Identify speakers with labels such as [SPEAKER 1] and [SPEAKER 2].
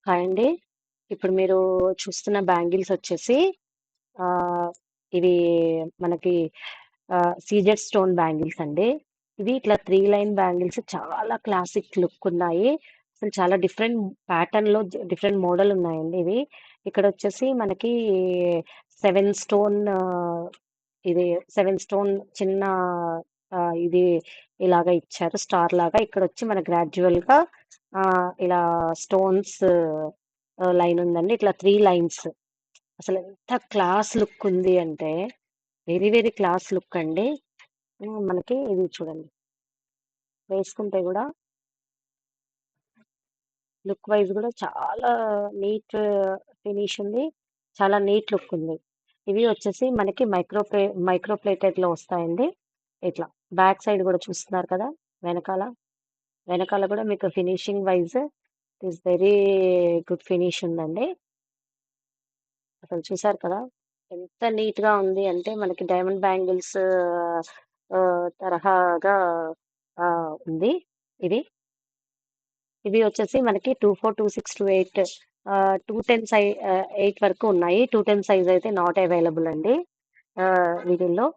[SPEAKER 1] Hi అండి. ఇప్పుడు మీరు చూస్తున్న బ్యాంగిల్స్ వచ్చేసి ఇవి మనకి సీజెడ్ స్టోన్ బ్యాంగిల్స్ అండి. ఇవి ఇట్లా 3 లైన్ బ్యాంగిల్స్ చాలా క్లాసిక్ లుక్ ఉన్నాయి. అసలు చాలా డిఫరెంట్ ప్యాటర్న్‌లో డిఫరెంట్ మోడల్ ఉన్నాయండి ఇవి. ఇక్కడొచ్చేసి మనకి 7 స్టోన్ ఇది 7 స్టోన్ చిన్న ఇది ఇలాగ ఇచ్చారు స్టార్ లాగా. ఇక్కడొచ్చి మన గ్రాడ్యుయల్‌గా ఇలా స్టోన్స్ లైన్ ఉందండి. ఇట్లా 3 లైన్స్. అసలు ఎంత క్లాస్ లుక్ ఉంది అంటే వెరీ వెరీ క్లాస్ లుక్ అండి. మనకి ఇది చూడండి. వేసుకుంటే కూడా లుక్ వైజ్ కూడా చాలా నీట్ ఫినిష్ ఉంది. చాలా నీట్ లుక్ ఉంది. ఇవి వచ్చేసి మనకి మైక్రో ప్లేటెడ్ లో వస్తాయండి. ఇట్లా బ్యాక్ సైడ్ కూడా చూస్తున్నారు కదా, వెనకాల వెనకాల కూడా మీకు finishing wise is very good finish ఉందండి. అసలు చూసారు కదా, ఎంత నీట్ గా ఉంది అంటే మనకి డైమండ్ బ్యాంగిల్స్ తరహాగా ఉంది ఇది. ఇవి వచ్చేసి మనకి 24, 26, 28, 210 8 వరకు ఉన్నాయి. 210 సైజ్ అయితే నాట్ అవైలబుల్ అండి వీటిల్లో.